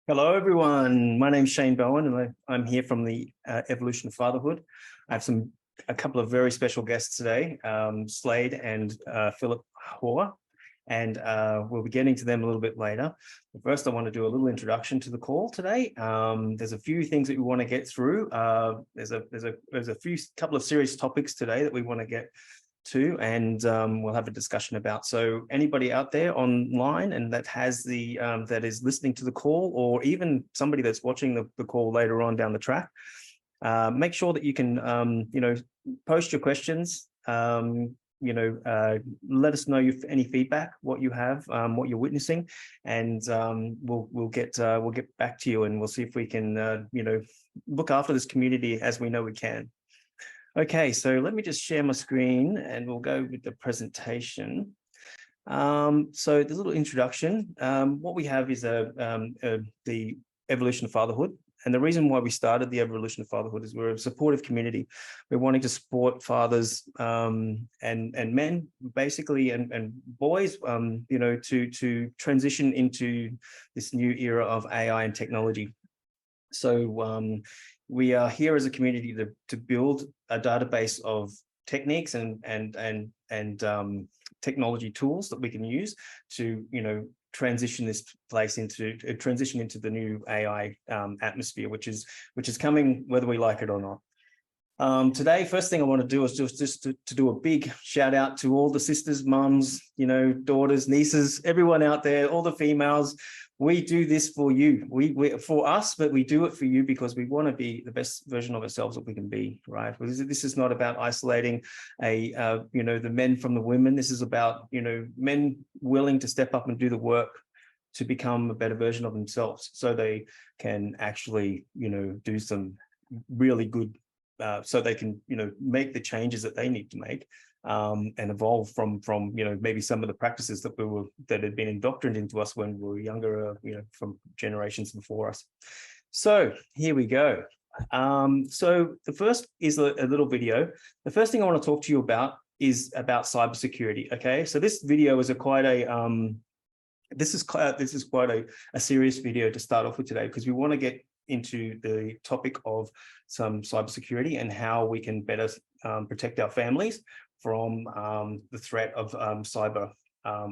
Hello, everyone. My name's Shane Bowen, and I'm here from the Evolution of Fatherhood. I have a couple of very special guests today, Slade and Phillip Hoare, and we'll be getting to them a little bit later. But first, I want to do a little introduction to the call today. There's a few things that we want to get through. There's a couple of serious topics today that we want to get to, and we'll have a discussion about. So anybody out there online and that has that is listening to the call, or even somebody that's watching the call later on down the track, make sure that you can post your questions. Let us know any feedback, what you have, what you're witnessing, and we'll get back to you, and we'll see if we can look after this community as we know we can. Okay, so let me just share my screen and we'll go with the presentation. So there's a little introduction. What we have is the Evolution of Fatherhood. And the reason why we started the Evolution of Fatherhood is we're a supportive community. We're wanting to support fathers and men, basically, and boys, to transition into this new era of AI and technology. So we are here as a community to build a database of techniques and technology tools that we can use to transition this place into the new AI atmosphere, which is coming whether we like it or not. Today, first thing I want to do is just to do a big shout out to all the sisters, mums, daughters, nieces, everyone out there, all the females. We do this for you, we for us, but we do it for you because we want to be the best version of ourselves that we can be, right? This is not about isolating the men from the women. This is about, men willing to step up and do the work to become a better version of themselves so they can actually, do some really good, so they can, make the changes that they need to make. And evolve from maybe some of the practices that had been indoctrinated into us when we were younger, from generations before us. So here we go. So the first is a little video. The first thing I want to talk to you about is about cybersecurity. Okay, so this video is quite a serious video to start off with today, because we want to get into the topic of some cybersecurity and how we can better protect our families from the threat of cyber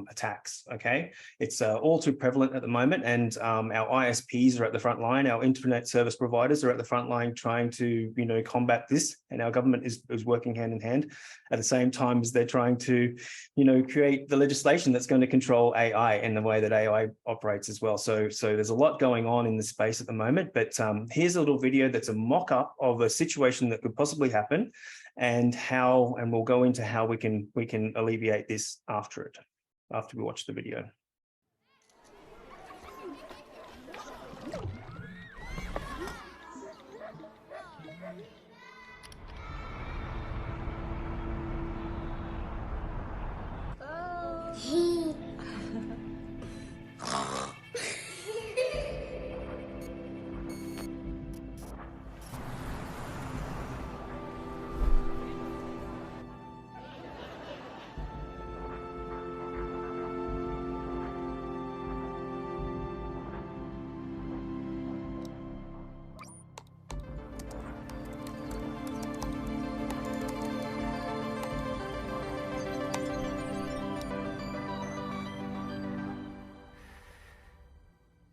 attacks. Okay, it's all too prevalent at the moment, and our ISPs are at the front line. Our internet service providers are at the front line trying to combat this, and our government is working hand in hand at the same time as they're trying to create the legislation that's going to control AI and the way that AI operates as well. So there's a lot going on in this space at the moment, but here's a little video that's a mock-up of a situation that could possibly happen, and we'll go into how we can alleviate this after we watch the video.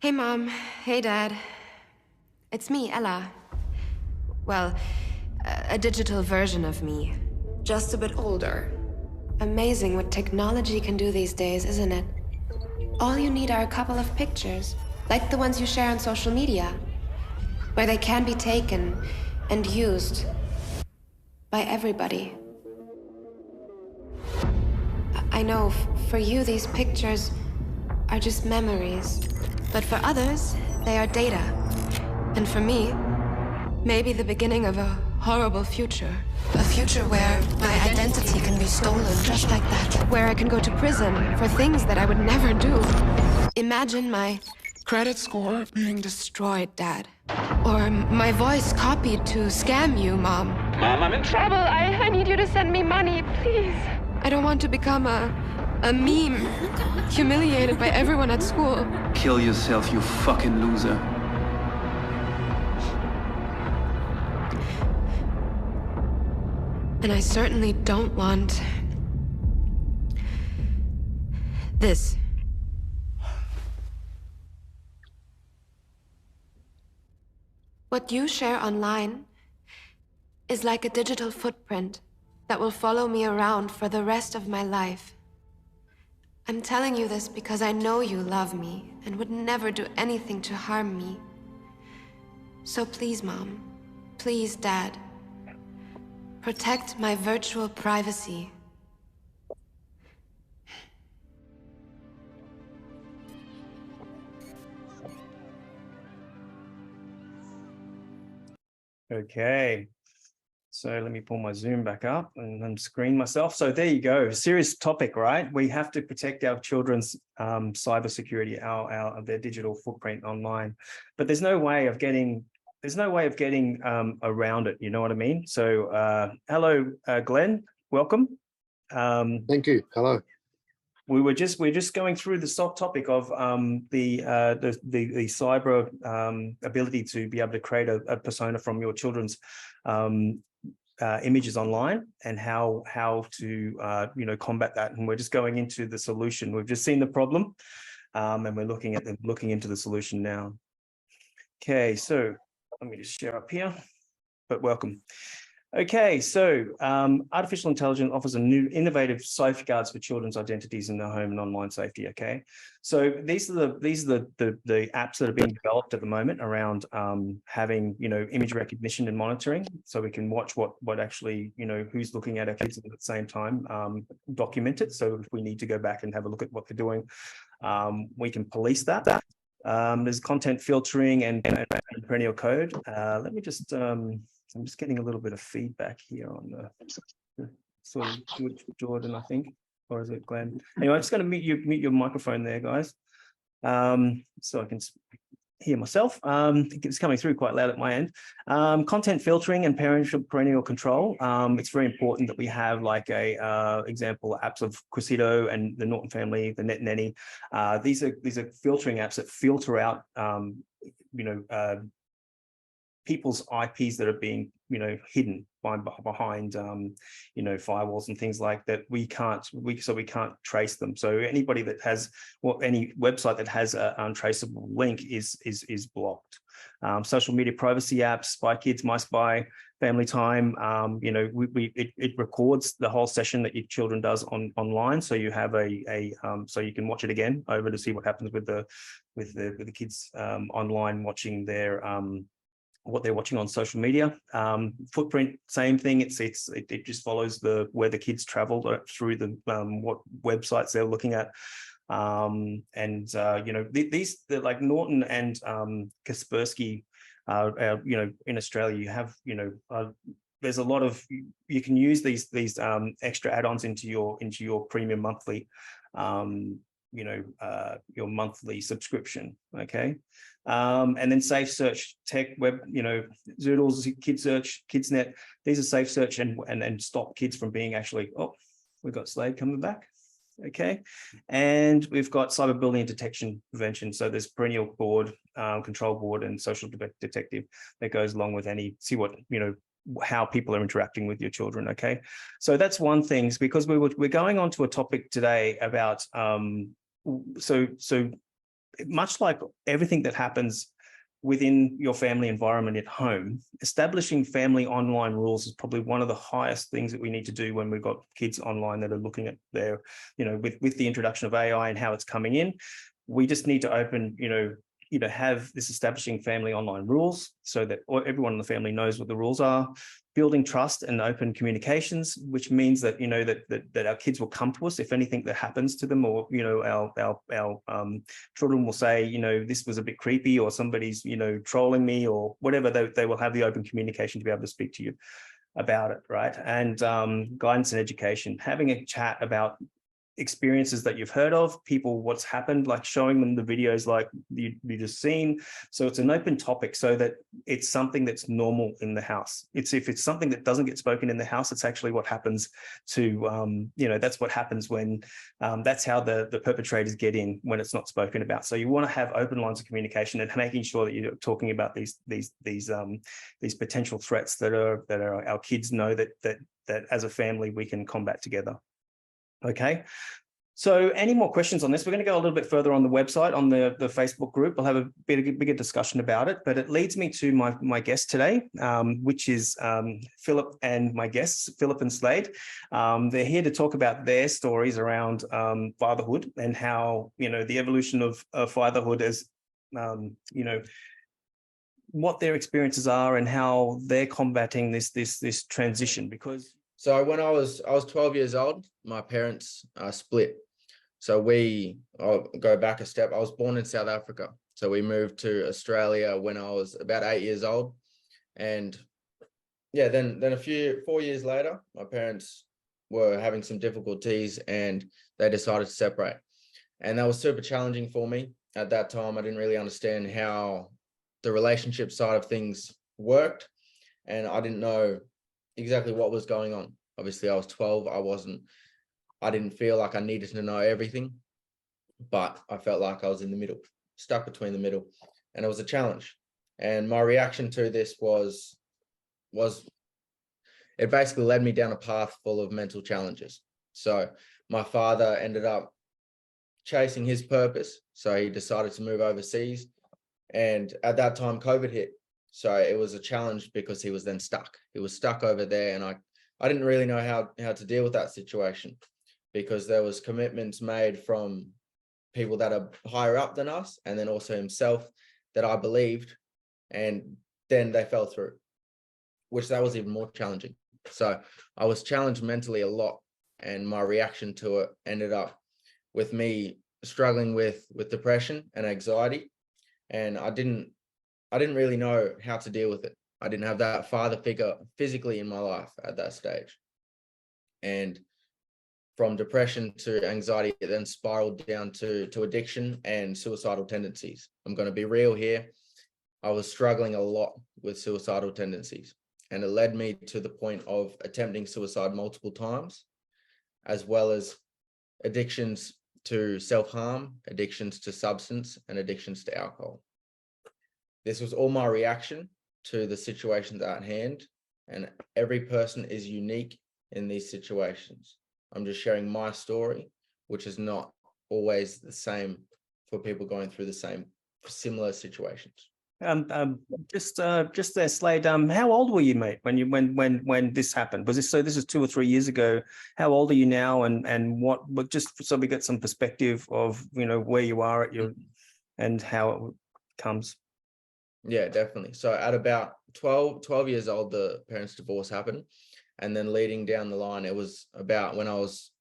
Hey, Mom. Hey, Dad. It's me, Ella. Well, a digital version of me. Just a bit older. Amazing what technology can do these days, isn't it? All you need are a couple of pictures, like the ones you share on social media, where they can be taken and used by everybody. I know, for you, these pictures are just memories. But for others, they are data. And for me, maybe the beginning of a horrible future. A future where my identity can be stolen just like that. Where I can go to prison for things that I would never do. Imagine my credit score being destroyed, Dad. Or my voice copied to scam you, Mom. Mom, I'm in trouble. I need you to send me money, please. I don't want to become a meme, humiliated by everyone at school. Kill yourself, you fucking loser. And I certainly don't want this. What you share online is like a digital footprint that will follow me around for the rest of my life. I'm telling you this because I know you love me and would never do anything to harm me. So please, Mom, please, Dad, protect my virtual privacy. Okay. So let me pull my Zoom back up and then screen myself. So there you go. Serious topic, right? We have to protect our children's cybersecurity, their digital footprint online. But there's no way of getting around it. You know what I mean? So hello, Glenn. Welcome. Thank you. Hello. We're just going through the soft topic of the cyber ability to be able to create a persona from your children's images online, and how to combat that. And we're just going into the solution. We've just seen the problem, and we're looking into the solution now. Okay, so let me just share up here. But welcome. Okay, so artificial intelligence offers a new innovative safeguards for children's identities in their home and online safety. Okay, so these are the apps that are being developed at the moment around having image recognition and monitoring, so we can watch what actually who's looking at our kids at the same time, document it. So if we need to go back and have a look at what they're doing, we can police that. There's content filtering and perennial code. Let me just I'm just getting a little bit of feedback here on the sort of Jordan, I think, or is it Glenn? Anyway, I'm just going to mute your microphone there, guys, so I can hear myself. It's coming through quite loud at my end. Content filtering and perennial control. It's very important that we have like a example apps of Quisito and the Norton family, the Net Nanny. These are filtering apps that filter out people's IPs that are being hidden behind firewalls and things like that. We can't trace them. So anybody that has any website that has an untraceable link is blocked. Social media privacy apps, Spy Kids, My Spy, Family Time. It records the whole session that your children does online, so you have so you can watch it again over to see what happens with the kids online, watching their what they're watching on social media. Footprint, same thing. It just follows where the kids traveled through the what websites they're looking at. These they're like Norton and Kaspersky. In Australia, you have there's a lot of, you can use these extra add-ons into your premium monthly your monthly subscription. Okay. And then safe search, tech, web, Zoodles, Kid Search, Kidsnet. These are safe search and stop kids from being actually, oh, we've got Slade coming back. Okay. And we've got cyberbullying detection prevention. So there's perennial board, control board, and social detective that goes along with see what, how people are interacting with your children. Okay. So that's one thing, because we're going on to a topic today about, so much like everything that happens within your family environment at home, establishing family online rules is probably one of the highest things that we need to do when we've got kids online that are looking at their, with the introduction of AI and how it's coming in. We just need to open, have this establishing family online rules so that everyone in the family knows what the rules are, building trust and open communications, which means that, that our kids will come to us if anything that happens to them, or, our children will say, this was a bit creepy, or somebody's, trolling me, or whatever. They will have the open communication to be able to speak to you about it, right? And guidance and education, having a chat about experiences that you've heard of, people what's happened, like showing them the videos like you just seen. So it's an open topic so that it's something that's normal in the house. If it's something that doesn't get spoken in the house, it's actually what happens to, that's what happens when, that's how the perpetrators get in when it's not spoken about. So you want to have open lines of communication and making sure that you're talking about these potential threats that are our kids know that as a family we can combat together. Okay, so any more questions on this? We're going to go a little bit further on the website, on the Facebook group. We'll have a bigger discussion about it, but it leads me to my guest today, which is Philip and my guests, Phillip and Slade. They're here to talk about their stories around fatherhood and how, the evolution of fatherhood as, what their experiences are and how they're combating this transition. Because so when I was 12 years old, my parents split. So I'll go back a step. I was born in South Africa. So we moved to Australia when I was about 8 years old. And yeah, then 4 years later, my parents were having some difficulties and they decided to separate. And that was super challenging for me. At that time, I didn't really understand how the relationship side of things worked. And I didn't know exactly what was going on. Obviously, I was 12. I didn't feel like I needed to know everything, but I felt like I was in the middle, stuck between the middle, and it was a challenge. And my reaction to this was it basically led me down a path full of mental challenges. So my father ended up chasing his purpose. So he decided to move overseas. And at that time, COVID hit. So it was a challenge because he was then stuck. He was stuck over there. And I didn't really know how to deal with that situation because there was commitments made from people that are higher up than us and then also himself that I believed. And then they fell through, which that was even more challenging. So I was challenged mentally a lot. And my reaction to it ended up with me struggling with depression and anxiety. And I didn't really know how to deal with it. I didn't have that father figure physically in my life at that stage. And from depression to anxiety, it then spiraled down to addiction and suicidal tendencies. I'm going to be real here. I was struggling a lot with suicidal tendencies, and it led me to the point of attempting suicide multiple times, as well as addictions to self-harm, addictions to substance, and addictions to alcohol. This was all my reaction to the situations at hand, and every person is unique in these situations. I'm just sharing my story, which is not always the for people going through the similar situations. Just there, Slade. How old were you, mate, when this happened? Was this this is 2 or 3 years ago? How old are you now, and what? But just so we get some perspective of where you are at your and how it comes. Yeah, definitely. So at about 12 years old, the parents' divorce happened, and then leading down the line, it was about when I was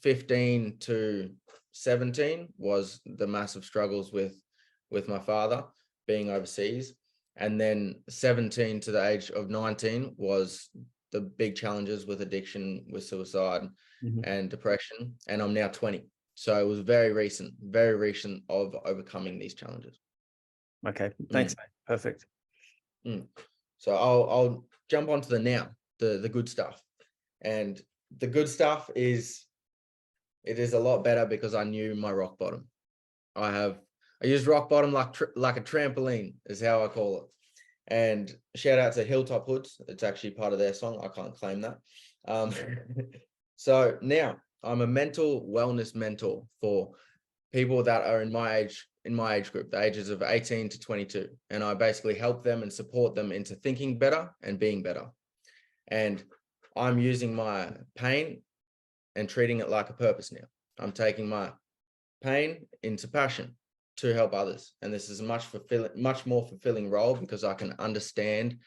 15 to 17 was the massive struggles with my father being overseas. And then 17 to the age of 19 was the big challenges with addiction, with suicide and depression. And I'm now 20. So it was very recent of overcoming these challenges. Okay, thanks, mate. Perfect. So I'll jump onto the now, the good stuff. And the good stuff is, it is a lot better because I knew my rock bottom. I used rock bottom like a trampoline is how I call it. And shout out to Hilltop Hoods. It's actually part of their song. I can't claim that. So now I'm a mental wellness mentor for people that are in my age group, the ages of 18 to 22. And I basically help them and support them into thinking better and being better. And I'm using my pain and treating it like a purpose now. I'm taking my pain into passion to help others. And this is a much more fulfilling role because I can understand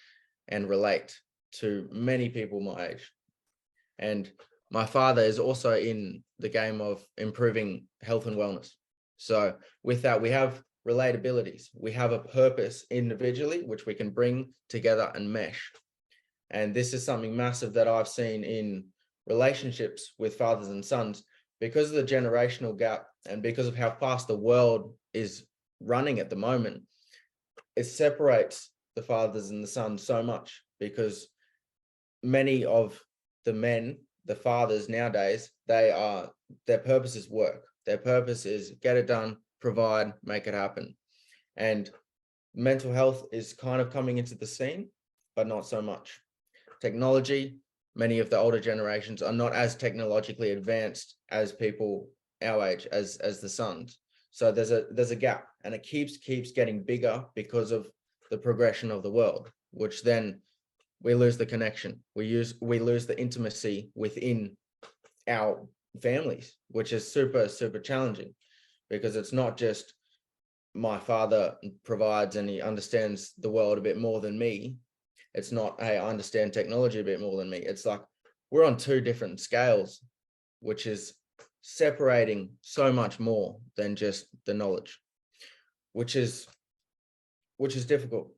and relate to many people my age. And my father is also in the game of improving health and wellness. So with that, we have relatabilities. We have a purpose individually, which we can bring together and mesh. And this is something massive that I've seen in relationships with fathers and sons, because of the generational gap and because of how fast the world is running at the moment, it separates the fathers and the sons so much, because many of the men, the fathers nowadays, their purpose is work. Their purpose is get it done, provide, make it happen. And mental health is kind of coming into the scene, but not so much. Technology, many of the older generations are not as technologically advanced as people our age, as the sons. So there's a gap, and it keeps getting bigger because of the progression of the world, which then we lose the connection. We lose the intimacy within our families, which is super, super challenging, because it's not just my father provides and he understands the world a bit more than me. It's not, hey, I understand technology a bit more than me. It's like we're on two different scales, which is separating so much more than just the knowledge, which is difficult.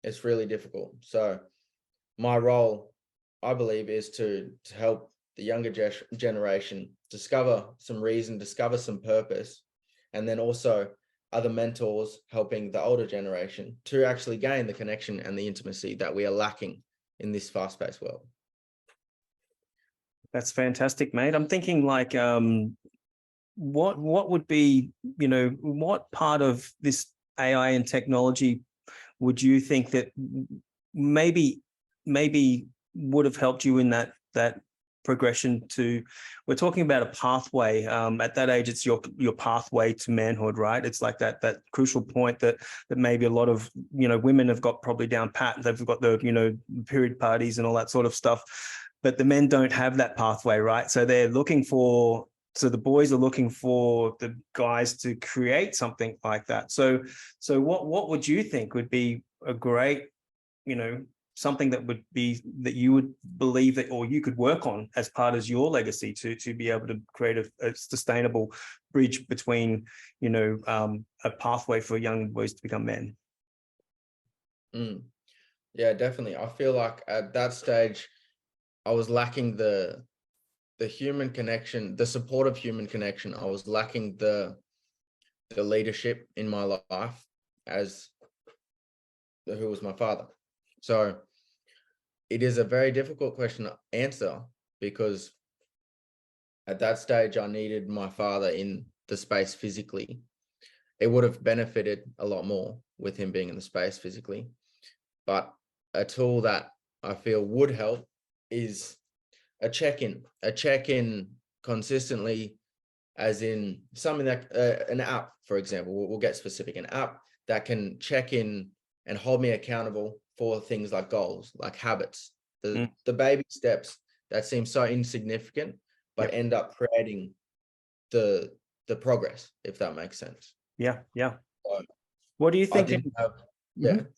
It's really difficult. So my role, I believe, is to help the younger generation discover some reason, discover some purpose, and then also other mentors helping the older generation to actually gain the connection and the intimacy that we are lacking in this fast-paced world. That's fantastic, mate. I'm thinking like, what would be, what part of this AI and technology would you think that maybe would have helped you in that progression to, we're talking about a pathway. At that age, it's your pathway to manhood, right? It's like that crucial point that maybe a lot of, women have got probably down pat. They've got the, period parties and all that sort of stuff, but the men don't have that pathway, right? So they're looking for, so the boys are looking for the guys to create something like that. So what would you think would be a great, something that would be, that you would believe that, or you could work on as part of your legacy to be able to create a sustainable bridge between, a pathway for young boys to become men? Yeah, definitely. I feel like at that stage, I was lacking the human connection, the supportive human connection. I was lacking the leadership in my life as who was my father. So it is a very difficult question to answer, because at that stage I needed my father in the space physically. It would have benefited a lot more with him being in the space physically. But a tool that I feel would help is a check-in consistently, as in something that an app, for example, we'll get specific, an app that can check in and hold me accountable for things like goals, like habits, the baby steps that seem so insignificant, but end up creating the progress, if that makes sense. Yeah. So what do you think?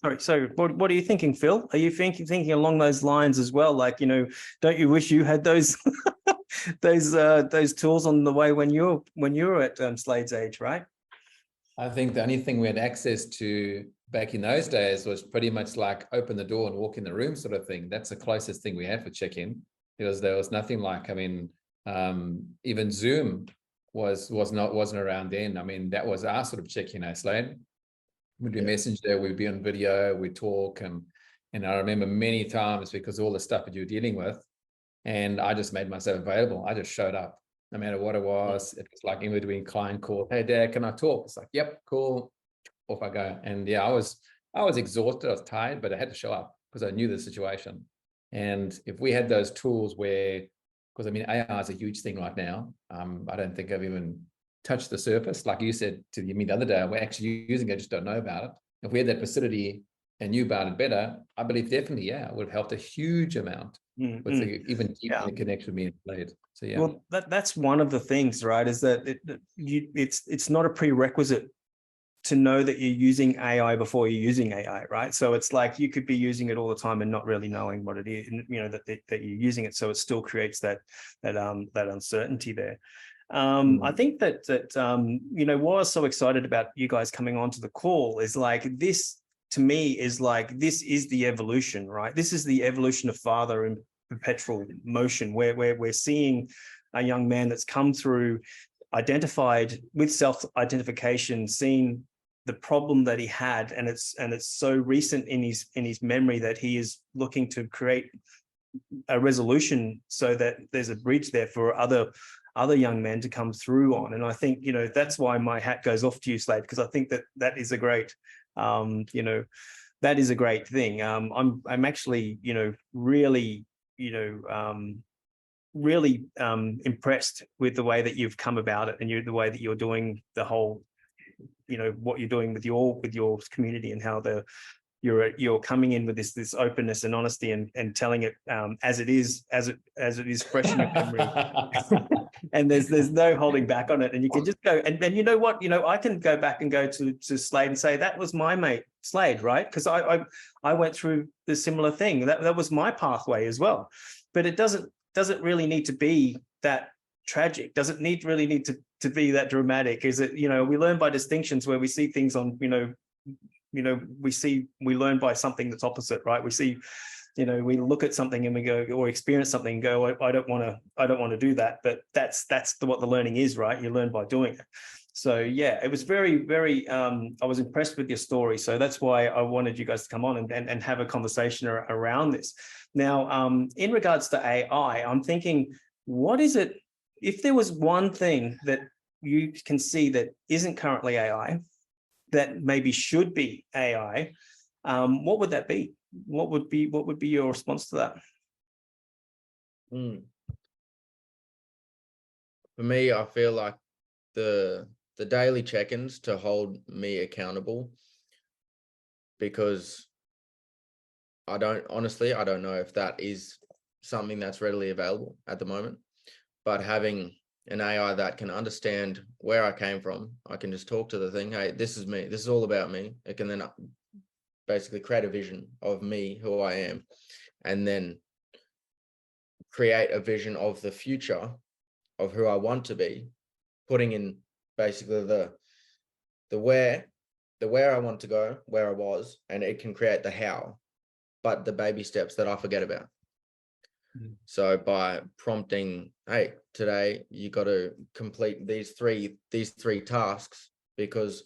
Sorry. So what are you thinking, Phil? Are you thinking along those lines as well? Like, don't you wish you had those those tools on the way when you were at Slade's age, right? I think the only thing we had access to back in those days was pretty much like open the door and walk in the room sort of thing. That's the closest thing we had for check-in, because there was nothing like, even Zoom wasn't around then. That was our sort of check-in, Slade. We'd be messenger, we'd be on video, we'd talk, and I remember many times, because of all the stuff that you were dealing with, and I just made myself available. I just showed up, no matter what it was. It was like in between client calls, hey Dad, can I talk? It's like, yep, cool, off I go. And yeah, I was exhausted, I was tired, but I had to show up because I knew the situation. And if we had those tools where, because AI is a huge thing right now. I don't think I've even touched the surface. Like you said to me the other day, we're actually using it, just don't know about it. If we had that facility and knew about it better, I believe definitely, it would have helped a huge amount with even deepening the connection with me and Slade. So yeah. Well, that's one of the things, right? Is that it's not a prerequisite to know that you're using AI before you're using AI, right? So it's like you could be using it all the time and not really knowing what it is, that you're using it. So it still creates that uncertainty there. I think that what I was so excited about you guys coming onto the call is like this, to me, is like, this is the evolution, right? This is the evolution of father in perpetual motion, where we're seeing a young man that's come through, identified with self-identification, seen the problem that he had, and it's so recent in his memory that he is looking to create a resolution so that there's a bridge there for other young men to come through on. And I think, you know, that's why my hat goes off to you, Slade, because I think that is a great, you know, that is a great thing. I'm actually, you know, really, you know, really impressed with the way that you've come about it, and the way that you're doing the whole, you know, what you're doing with your community, and how you're coming in with this openness and honesty, and telling it as it is fresh in your memory. And there's no holding back on it, and you can just go, and you know what, you know, I can go back and go to Slade and say, that was my mate Slade, right? Because I went through the similar thing. That was my pathway as well. But it doesn't really need to be that tragic, doesn't really need to be that dramatic. Is it, you know, we learn by distinctions, where we see things on, you know, we learn by something that's opposite, right? We see, you know, we look at something and we go, or experience something and go, I don't want to do that. But that's what the learning is, right? You learn by doing it. So yeah, it was very, very, I was impressed with your story. So that's why I wanted you guys to come on and have a conversation around this. Now, in regards to AI, I'm thinking, what is it, if there was one thing that you can see that isn't currently AI, that maybe should be AI, what would that be? What would be your response to that? For me, I feel like the daily check-ins to hold me accountable, because I don't know if that is something that's readily available at the moment, but having an AI that can understand where I came from, I can just talk to the thing, hey, this is me, this is all about me. It can then basically create a vision of me, who I am, and then create a vision of the future of who I want to be, putting in basically the where I want to go, where I was, and it can create the how, but the baby steps that I forget about. So by prompting, hey, today you got to complete these three tasks, because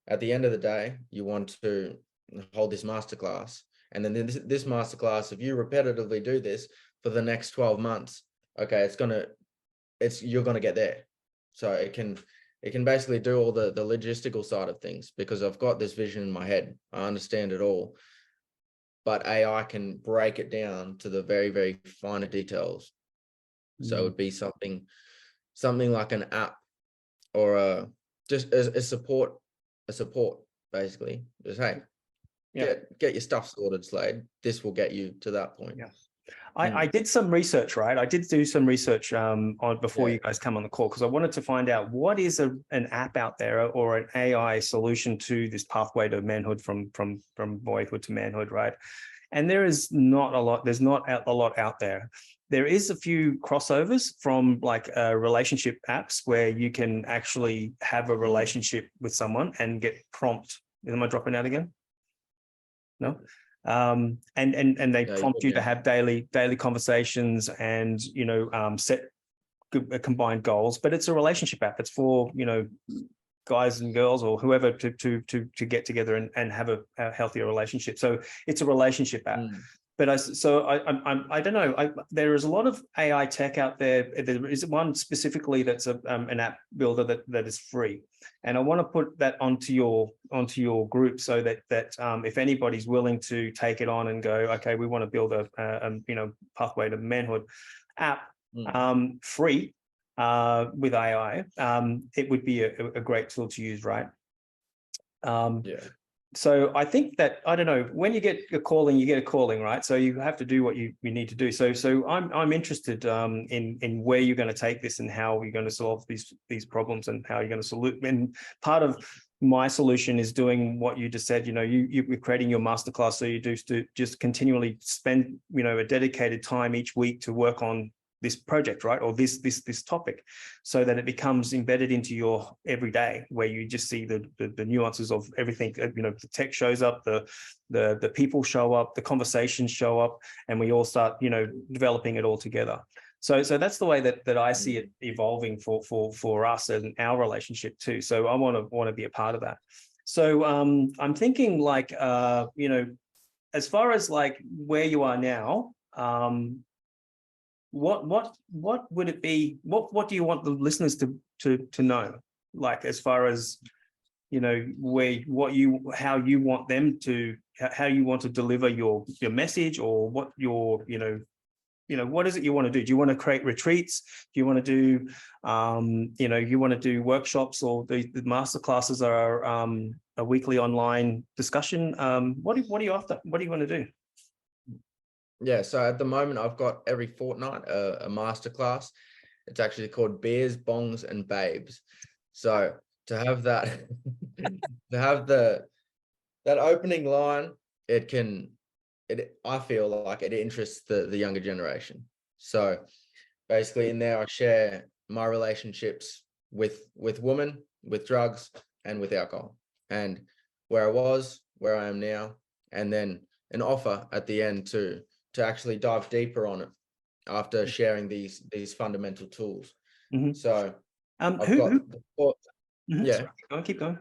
at the end of the day, you want to hold this masterclass. And then this masterclass, if you repetitively do this for the next 12 months, okay, you're going to get there. So it can basically do all the logistical side of things, because I've got this vision in my head. I understand it all. But AI can break it down to the very, very finer details. So it would be something like an app, or just a support, basically. Just, hey, get your stuff sorted, Slade. This will get you to that point. Yeah. I did some research, right? I did do some research before you guys come on the call, because I wanted to find out what is an app out there, or an AI solution to this pathway to manhood, from boyhood to manhood, right? And there is not a lot. There's not a lot out there. There is a few crossovers from like relationship apps, where you can actually have a relationship with someone and get prompt. Am I dropping out again? No. And they prompt you to have daily conversations, and, you know, set combined goals. But it's a relationship app. It's for, you know, guys and girls, or whoever, to get together and have a healthier relationship. So it's a relationship app. But I don't know. There is a lot of AI tech out there. There is one specifically that's an app builder that is free, and I want to put that onto your group, so that if anybody's willing to take it on and go, okay, we want to build a you know, pathway to manhood app, free, with AI, it would be a great tool to use, right? So I think that, I don't know, when you get a calling, you get a calling, right? So you have to do what you need to do. So I'm interested in where you're going to take this, and how you're going to solve these problems, and how you're going to solve. And part of my solution is doing what you just said. You know, you're creating your masterclass, so you do just continually spend, you know, a dedicated time each week to work on this project, right? Or this topic, so that it becomes embedded into your everyday, where you just see the nuances of everything. You know, the tech shows up, the people show up, the conversations show up, and we all start, you know, developing it all together. So that's the way that I see it evolving for us and our relationship too. So I want to be a part of that. So I'm thinking like as far as like where you are now, what would it be? What do you want the listeners to know? Like as far as how you want them to, how you want to deliver your message, or what your what is it you want to do? Do you want to create retreats? Do you want to do you want to do workshops, or the master classes are a weekly online discussion? What are you after? What do you want to do? Yeah, so at the moment I've got every fortnight a masterclass. It's actually called Beers, Bongs, and Babes. So to have that, to have that opening line, I feel like it interests the younger generation. So basically in there I share my relationships with women, with drugs, and with alcohol, and where I was, where I am now, and then an offer at the end to actually dive deeper on it after sharing these fundamental tools. So I've got keep going.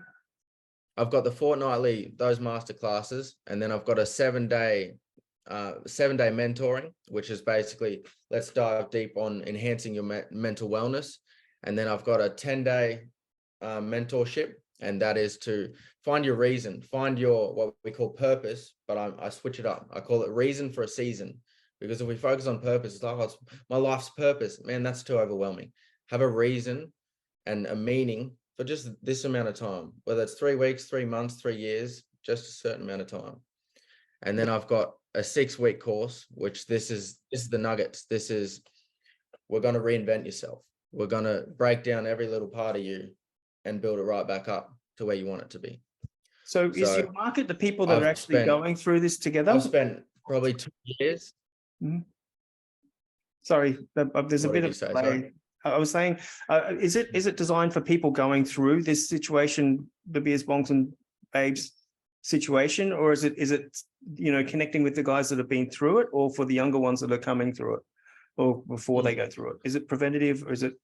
I've got the fortnightly, those master classes, and then I've got a 7-day mentoring, which is basically let's dive deep on enhancing your mental wellness. And then I've got a 10-day mentorship, and that is to find your reason, find your what we call purpose, but I switch it up. I call it reason for a season, because if we focus on purpose, it's like, oh, it's my life's purpose. Man, that's too overwhelming. Have a reason and a meaning for just this amount of time, whether it's 3 weeks, 3 months, 3 years, just a certain amount of time. And then I've got a 6-week course, which this is the nuggets. This is, we're going to reinvent yourself. We're going to break down every little part of you and build it right back up to where you want it to be. So is your market the people that are actually going through this together? I've spent probably 2 years. Mm-hmm. Sorry, there's a bit of delay. I was saying, is it designed for people going through this situation, the Beers, Bongs, and Babes situation, or is it connecting with the guys that have been through it, or for the younger ones that are coming through it, or before they go through it? Is it preventative, or is it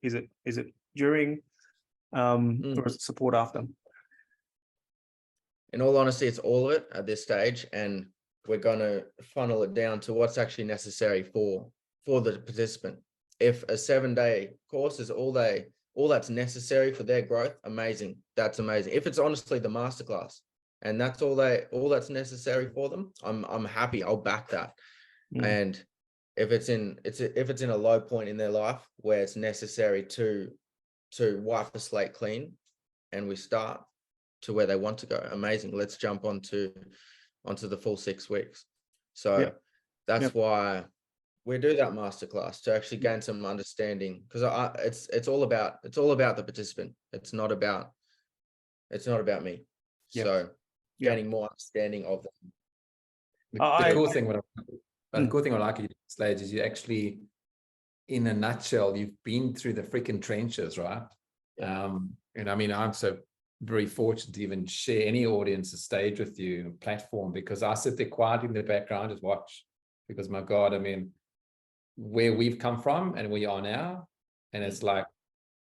during, or is it support after? In all honesty, it's all of it at this stage, and we're going to funnel it down to what's actually necessary for the participant. If a 7-day course is all that's necessary for their growth, amazing. That's amazing. If it's honestly the masterclass and that's all that's necessary for them, I'm happy. I'll back that. And if it's in a low point in their life where it's necessary to wipe the slate clean, and we start to where they want to go, amazing. Let's jump onto the full 6 weeks. So that's why we do that masterclass, to actually gain some understanding, because it's all about the participant. It's not about me. So gaining more understanding of them. The cool thing I like you, Slade, is you actually, in a nutshell, you've been through the freaking trenches, right? And I mean, I'm so very fortunate to even share any audience a stage with you, a platform, because I sit there quietly in the background, just watch, because my God, I mean, where we've come from and where you are now, and it's like,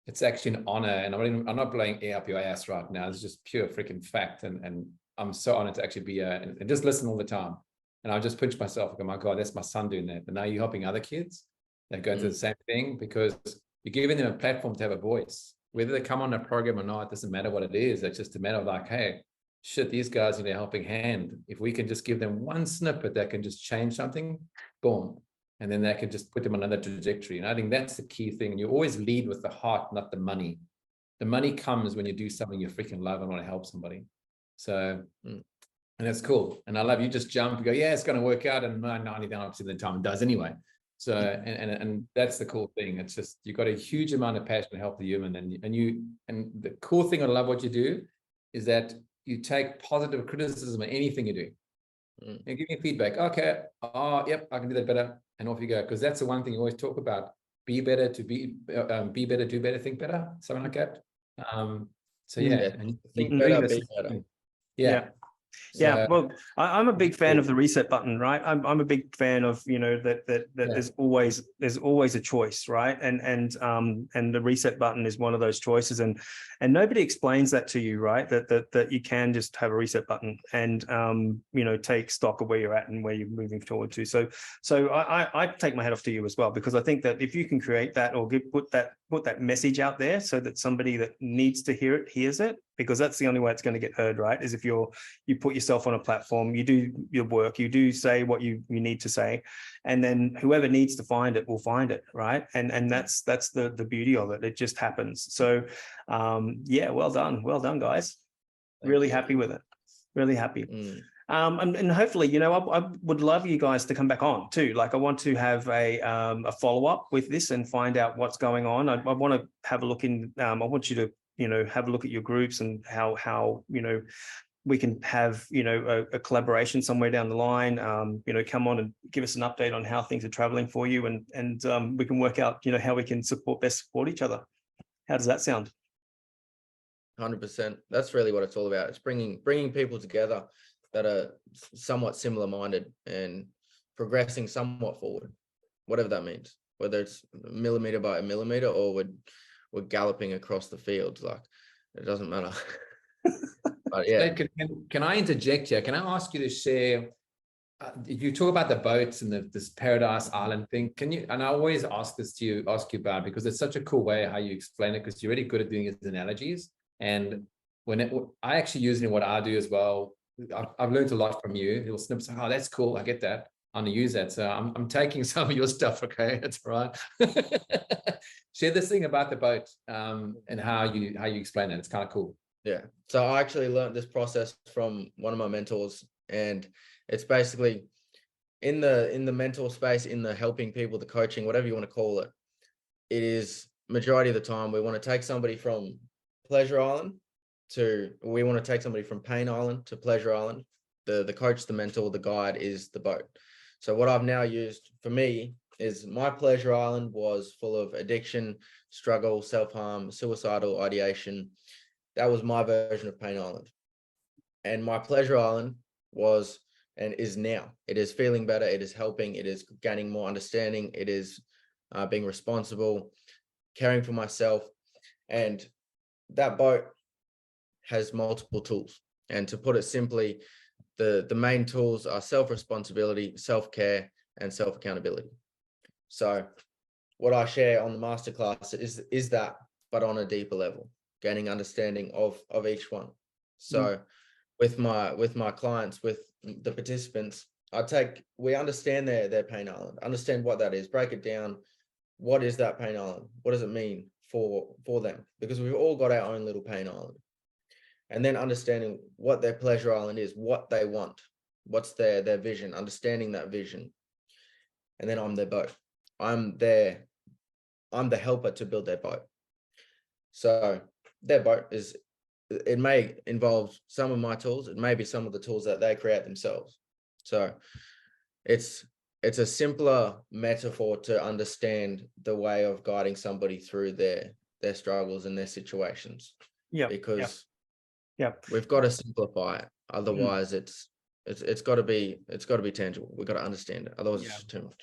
it's actually an honor, and I'm not blowing air up your ass right now. It's just pure freaking fact, and I'm so honored to actually be here and just listen all the time. And I just pinch myself and go, my God, that's my son doing that. And now you're helping other kids that go through the same thing, because you're giving them a platform to have a voice. Whether they come on a program or not, it doesn't matter what it is. It's just a matter of like, hey, shit, these guys need a helping hand. If we can just give them one snippet that can just change something, boom. And then that can just put them on another trajectory. And I think that's the key thing. And you always lead with the heart, not the money. The money comes when you do something you freaking love and want to help somebody. So, and that's cool. And I love you just jump and go, yeah, it's going to work out. And 99% of the time it does anyway. So, and that's the cool thing. It's just, you've got a huge amount of passion to help the human. And the cool thing, I love what you do, is that you take positive criticism of anything you do. And give me feedback. Okay. Oh, yep, I can do that better. And off you go. Because that's the one thing you always talk about. Be better, be better, do better, think better. Something like that. So yeah. And think better, be better. Yeah. Yeah, So, well, I'm a big fan of the reset button, right? I'm a big fan of, you know, that there's always a choice, right? And the reset button is one of those choices, and nobody explains that to you, right? That you can just have a reset button and you know, take stock of where you're at and where you're moving forward to. So I take my hat off to you as well, because I think that if you can create that or put that message out there so that somebody that needs to hear it hears it, because that's the only way it's going to get heard, right? Is if you put yourself on a platform, you do your work, you do say what you need to say, and then whoever needs to find it will find it, right? And that's the beauty of it. It just happens. So yeah, well done, guys. Really happy with it. Really happy. And hopefully, you know, I would love you guys to come back on too. Like, I want to have a follow-up with this and find out what's going on. I want to have a look in. I want you to, you know, have a look at your groups and how you know, we can have, you know, a collaboration somewhere down the line. You know, come on and give us an update on how things are traveling for you, and we can work out, you know, how we can best support each other. How does that sound? 100%. That's really what it's all about. It's bringing people together that are somewhat similar minded and progressing somewhat forward, whatever that means, whether it's millimeter by a millimeter or we're galloping across the fields. Like, it doesn't matter. But yeah. Can I interject here? Can I ask you to share? You talk about the boats and this Paradise Island thing. Can you? And I always ask you about, because it's such a cool way how you explain it, because you're really good at doing it as analogies. And I actually use it in what I do as well. I've learned a lot from you. Little snips. Oh, that's cool. I get that. I'm gonna use that. So I'm taking some of your stuff. Okay, that's all right. Share this thing about the boat and how you explain it. It's kind of cool. Yeah. So I actually learned this process from one of my mentors, and it's basically in the mentor space, in the helping people, the coaching, whatever you want to call it. It is majority of the time we want to take somebody from Pleasure Island we want to take somebody from Pain Island to Pleasure Island. The coach, the mentor, the guide is the boat. So what I've now used for me is my Pleasure Island was full of addiction, struggle, self-harm, suicidal ideation. That was my version of Pain Island. And my Pleasure Island was and is now. It is feeling better. It is helping. It is gaining more understanding. It is being responsible, caring for myself. And that boat has multiple tools. And to put it simply, the main tools are self-responsibility, self-care, and self-accountability. So what I share on the masterclass is that, but on a deeper level, gaining understanding of each one. So with my clients, with the participants, we understand their Pain Island, understand what that is, break it down. What is that Pain Island? What does it mean for them? Because we've all got our own little Pain Island. And then understanding what their Pleasure Island is, what they want, what's their vision, understanding that vision. And then I'm their boat. I'm the helper to build their boat. So their boat it may involve some of my tools. It may be some of the tools that they create themselves. So it's a simpler metaphor to understand the way of guiding somebody through their struggles and their situations. Yeah. Because we've got to simplify it. Otherwise it's got to be tangible. We've got to understand it. Otherwise it's just too much.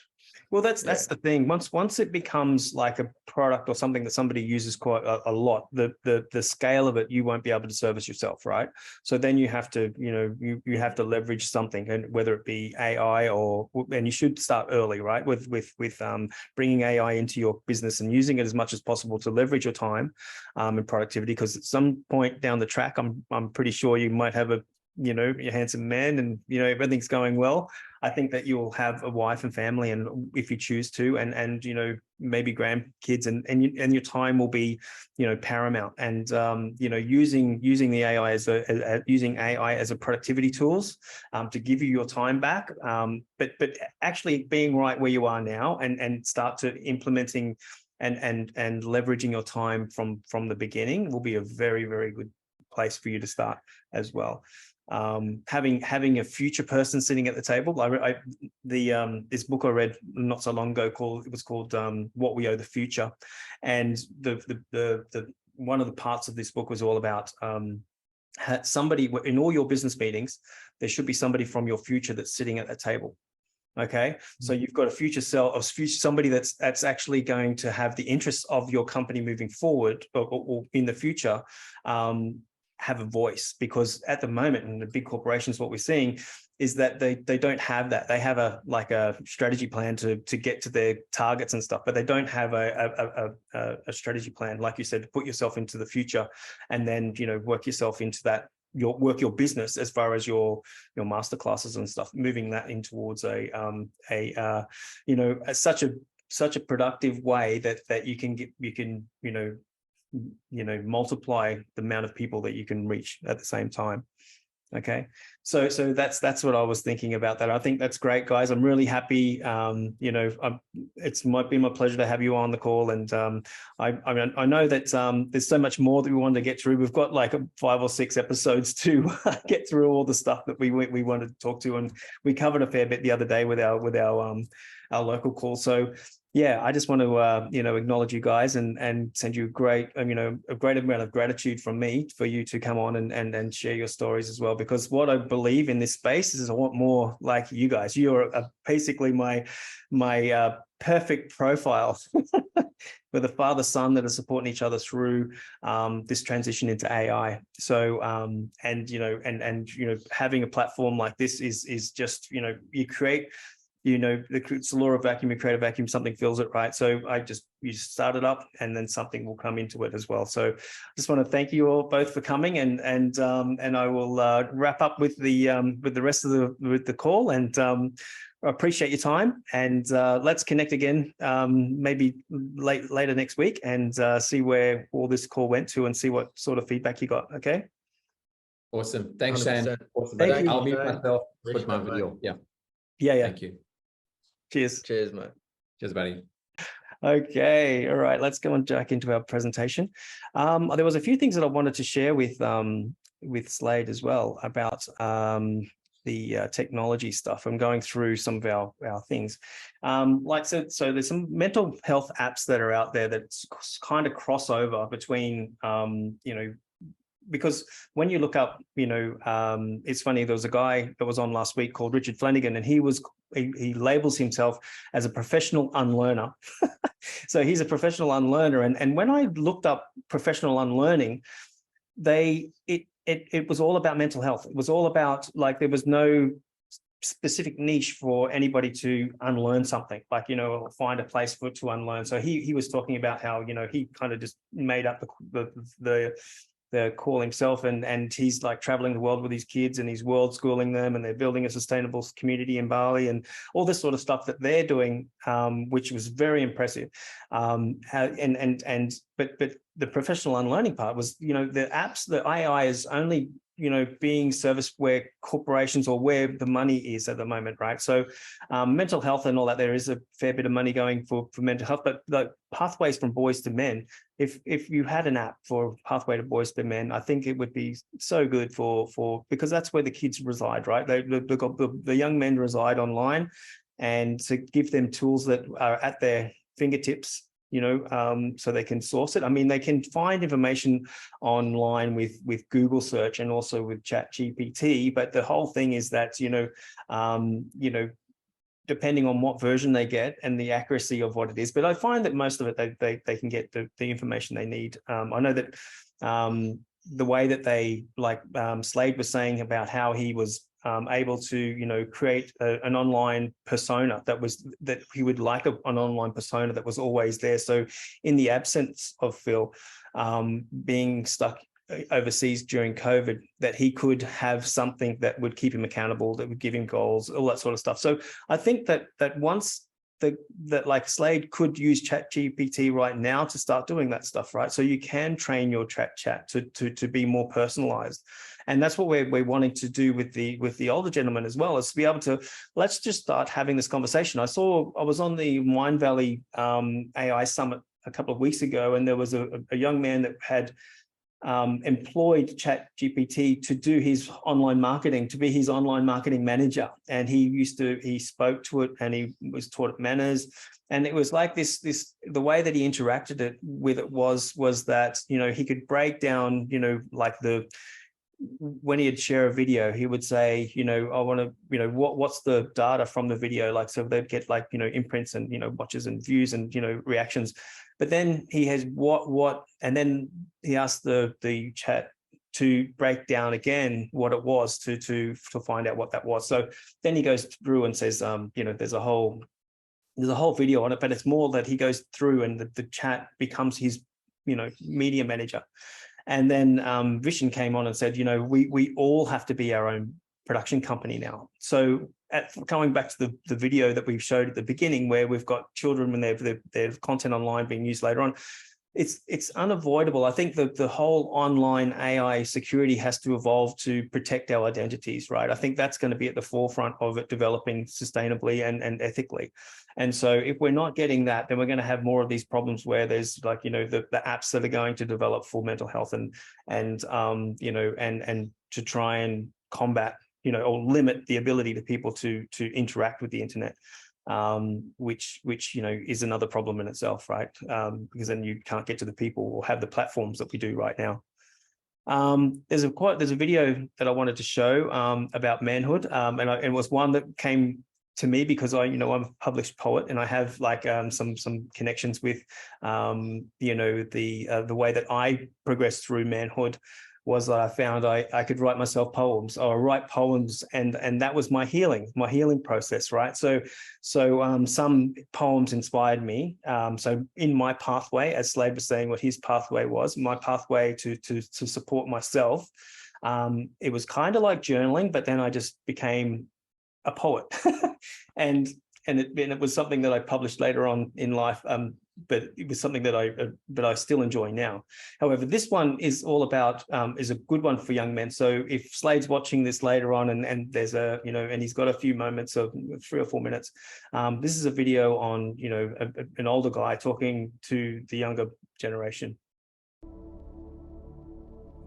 Well, that's the thing. Once it becomes like a product or something that somebody uses quite a lot, the scale of it, you won't be able to service yourself, right? So then you have to, you know, you have to leverage something, and whether it be AI and you should start early, right? With bringing AI into your business and using it as much as possible to leverage your time and productivity. Because at some point down the track, I'm pretty sure you might have you're a handsome man and, you know, everything's going well. I think that you'll have a wife and family, and if you choose to, and you know, maybe grandkids, and your time will be, you know, paramount. And you know, using the AI using AI as a productivity tools to give you your time back, but actually being right where you are now, and start to implementing and leveraging your time from the beginning will be a very, very good place for you to start as well. Having a future person sitting at the table. This book I read not so long ago called What We Owe the Future, and the one of the parts of this book was all about somebody in all your business meetings, there should be somebody from your future that's sitting at that table. Okay, so you've got a future self, of somebody that's actually going to have the interests of your company moving forward, or in the future, have a voice. Because at the moment in the big corporations, what we're seeing is that they don't have that. They have a strategy plan to get to their targets and stuff, but they don't have a strategy plan, like you said, to put yourself into the future and then work yourself into that. Your business as far as your master classes and stuff, moving that in towards such a productive way that you can multiply the amount of people that you can reach at the same time. Okay, so that's what I was thinking about that. I think that's great, guys. I'm really happy. It's might be my pleasure to have you on the call, and I know that there's so much more that we wanted to get through. We've got like 5 or 6 episodes to get through all the stuff that we wanted to talk to, and we covered a fair bit the other day with our local call. So yeah, I just want to acknowledge you guys and send you a great amount of gratitude from me for you to come on and share your stories as well. Because what I believe in this space is I want more like you guys. You're basically my perfect profile with a father-son that are supporting each other through this transition into AI. So having a platform like this is just you create. It's the law of vacuum. You create a vacuum, something fills it, right? So you start it up, and then something will come into it as well. So I just want to thank you all both for coming, and I will wrap up with the rest of the call, and I appreciate your time, and let's connect again maybe later next week, and see where all this call went to, and see what sort of feedback you got. Okay. Awesome. Thanks, Shane. Awesome. Thank you. I'll mute myself. Put my video. Yeah. Thank you. Cheers, mate. Cheers, buddy. Okay, all right, let's go on back into our presentation. There was a few things that I wanted to share with Slade as well about the technology stuff. I'm going through some of our things. So there's some mental health apps that are out there that kind of cross over between because when you look up, it's funny, there was a guy that was on last week called Richard Flanagan, and he labels himself as a professional unlearner. So he's a professional unlearner. And when I looked up professional unlearning, it was all about mental health. It was all about, like, there was no specific niche for anybody to unlearn something, like, find a place to unlearn. So he was talking about how, he kind of just made up the call himself, and he's like traveling the world with his kids, and he's world schooling them, and they're building a sustainable community in Bali, and all this sort of stuff that they're doing, which was very impressive. But the professional unlearning part was, the apps, the AI is only being serviced where corporations, or where the money is at the moment, right? So mental health and all that, there is a fair bit of money going for mental health, but the pathways from boys to men, if you had an app for pathway to boys to men, I think it would be so good for because that's where the kids reside, right? The young men reside online, and to give them tools that are at their fingertips, so they can source it. I mean, they can find information online with Google search and also with ChatGPT, but the whole thing is that, depending on what version they get and the accuracy of what it is. But I find that most of it, they can get the information they need. I know that the way that they, like Slade was saying about how he was able to, create an online persona that he would like an online persona that was always there. So in the absence of Phil being stuck overseas during COVID, that he could have something that would keep him accountable, that would give him goals, all that sort of stuff. So I think that once that like Slade could use ChatGPT right now to start doing that stuff, right? So you can train your chat to be more personalized. And that's what we're wanting to do with the older gentleman as well, is to be able to, let's just start having this conversation. I was on the Wine Valley AI Summit a couple of weeks ago, and there was a young man that had employed ChatGPT to do his online marketing, to be his online marketing manager. And he spoke to it, and he was taught manners. And it was like the way that he interacted with it was that, he could break down, like when he'd share a video, he would say, I want to, what's the data from the video? Like, so they'd get like, imprints and, watches and views and, reactions. But then he has and then he asked the chat to break down again what it was to find out what that was. So then he goes through and says, there's a whole video on it, but it's more that he goes through and the chat becomes his, media manager. And then Vishen came on and said, we all have to be our own production company now. So going back to the video that we showed at the beginning, where we've got children when their content online being used later on, it's unavoidable. I think that the whole online AI security has to evolve to protect our identities, right? I think that's going to be at the forefront of it developing sustainably and ethically. And so if we're not getting that, then we're going to have more of these problems where there's like, the apps that are going to develop for mental health and to try and combat, or limit the ability to people to interact with the internet. Which is another problem in itself, right? Because then you can't get to the people or have the platforms that we do right now. There's a video that I wanted to show about manhood, and it was one that came to me because I'm a published poet and I have like some connections with the way that I progressed through manhood. Was that I found I could write myself poems or write poems, and that was my healing process, right? So some poems inspired me. So in my pathway, as Slade was saying, what his pathway was, my pathway to support myself, it was kind of like journaling, but then I just became a poet, and it was something that I published later on in life. But it was something that I still enjoy now. However, this one is all about is a good one for young men. So if Slade's watching this later on and there's and he's got a few moments of 3 or 4 minutes, this is a video on an older guy talking to the younger generation.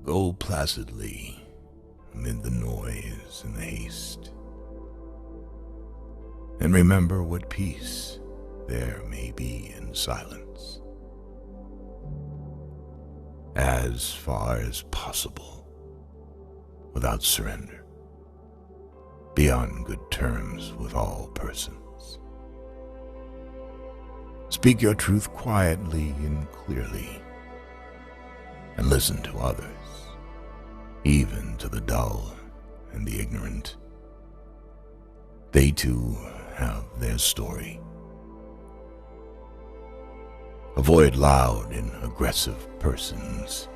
Go placidly amid the noise and the haste, and remember what peace there may be in silence. As far as possible, without surrender, be on good terms with all persons. Speak your truth quietly and clearly, and listen to others, even to the dull and the ignorant. They too have their story. Avoid loud and aggressive persons.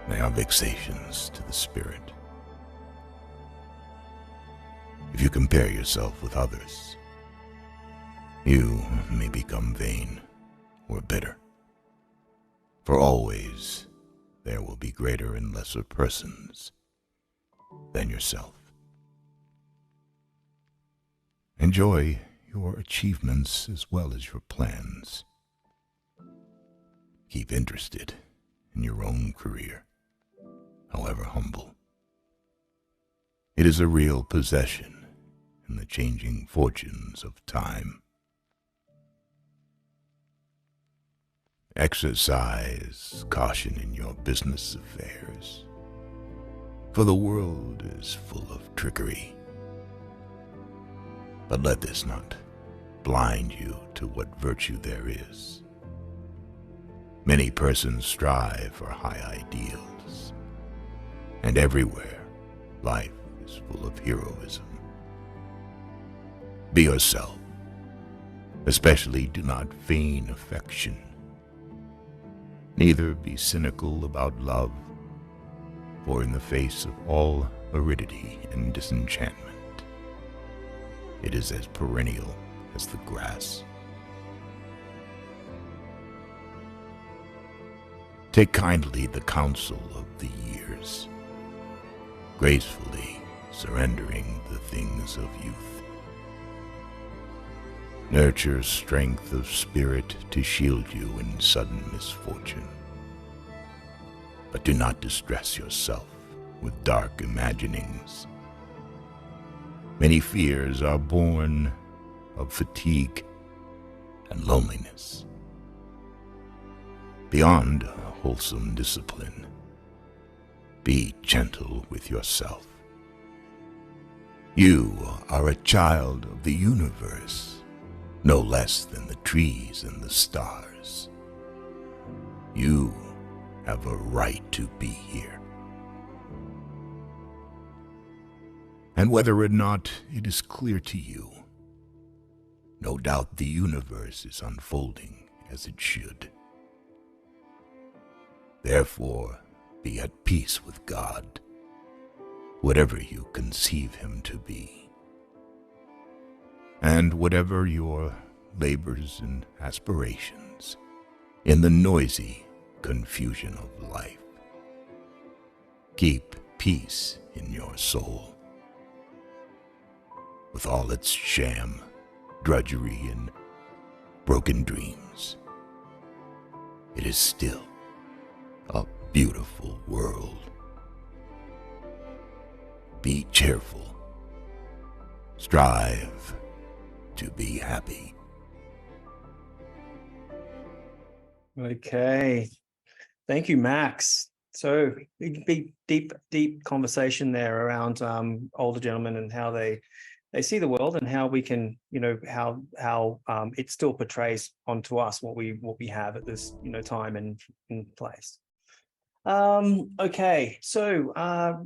They are vexations to the spirit. If you compare yourself with others, you may become vain or bitter. For always there will be greater and lesser persons than yourself. Enjoy your achievements as well as your plans. Keep interested in your own career, however humble. It is a real possession in the changing fortunes of time. Exercise caution in your business affairs, for the world is full of trickery. But let this not blind you to what virtue there is. Many persons strive for high ideals, and everywhere life is full of heroism. Be yourself. Especially do not feign affection. Neither be cynical about love, for in the face of all aridity and disenchantment, it is as perennial as the grass. Take kindly the counsel of the years, gracefully surrendering the things of youth. Nurture strength of spirit to shield you in sudden misfortune. But do not distress yourself with dark imaginings. Many fears are born of fatigue and loneliness. Beyond wholesome discipline, Be gentle with yourself. You are a child of the universe, no less than the trees and the stars. You have a right to be here. And whether or not it is clear to you, no doubt the universe is unfolding as it should. Therefore, be at peace with God, whatever you conceive him to be. And whatever your labors and aspirations in the noisy confusion of life, keep peace in your soul. With all its sham, drudgery, and broken dreams, it is still a beautiful world. Be cheerful. Strive to be happy. Okay. Thank you, Max. So big, deep conversation there around older gentlemen and how they see the world and how we can, how it still portrays onto us what we have at this, time and place. Okay, so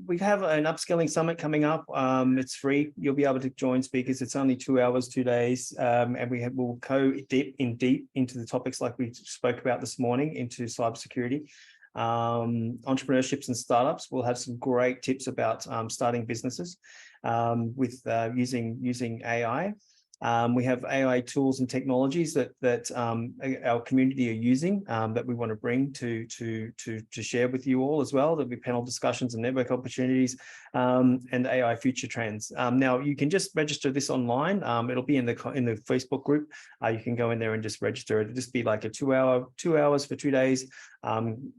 we have an upskilling summit coming up. It's free. You'll be able to join speakers. It's only 2 hours, 2 days, and we'll go deep into the topics like we spoke about this morning, into cybersecurity, entrepreneurships and startups. We'll have some great tips about starting businesses with using AI. We have AI tools and technologies that our community are using that we want to bring to share with you all as well. There'll be panel discussions and network opportunities and AI future trends. Now you can just register this online. It'll be in the Facebook group. You can go in there and just register. It'll just be like a 2 hours for 2 days,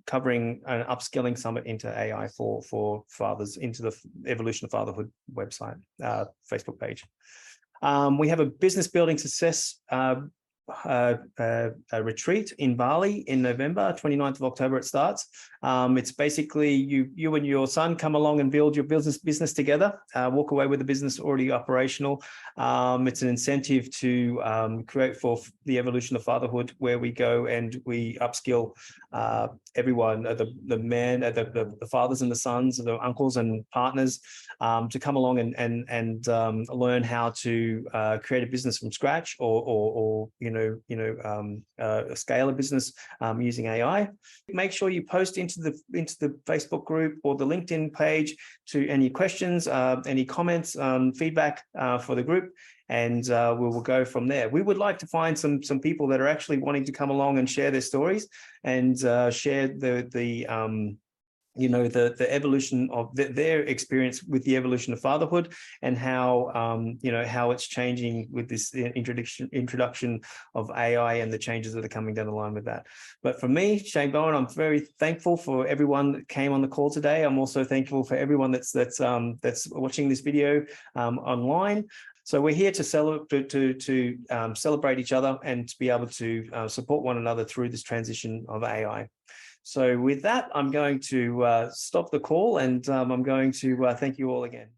covering an upskilling summit into AI for fathers, into the Evolution of Fatherhood website, Facebook page. We have a business building success retreat in Bali in November, 29th of October it starts. It's basically you and your son come along and build your business together, walk away with the business already operational. It's an incentive to create for the Evolution of Fatherhood, where we go and we upskill everyone, the fathers and the sons, the uncles and partners, to come along and learn how to create a business from scratch or scale a business using AI. Make sure you post into the Facebook group or the LinkedIn page to any questions, any comments, feedback for the group, and we will go from there. We would like to find some people that are actually wanting to come along and share their stories and share the evolution of their experience with the evolution of fatherhood, and how how it's changing with this introduction of AI and the changes that are coming down the line with that. But for me, Shane Bowen, I'm very thankful for everyone that came on the call today. I'm also thankful for everyone that's watching this video online. So we're here to celebrate each other and to be able to support one another through this transition of AI. So with that, I'm going to stop the call, and I'm going to thank you all again.